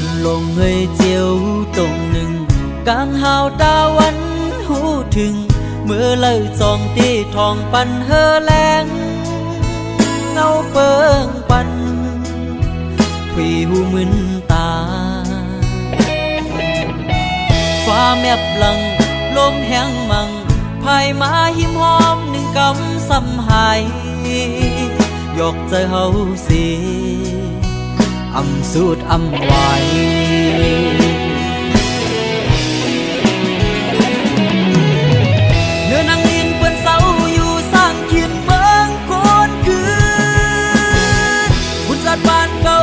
นลงเงยเจียวตรงหนึ่งกลางหาวตาวันหูถึงเมื่อเล่าจองตีทองปันเฮอแรงเงาเปิงปันผุยหูมึนตาฟ้าแมบหลังลมแห้งมังภายมาหิมหอมหนึ่งกำซ้ำหายยกใจเฮาสิอำสูดอำไว้เนื้อนางลินเปื้อนเศร้าอยู่สร้างขีดเมืองโคนคืนบุญจัดบ้านเก่า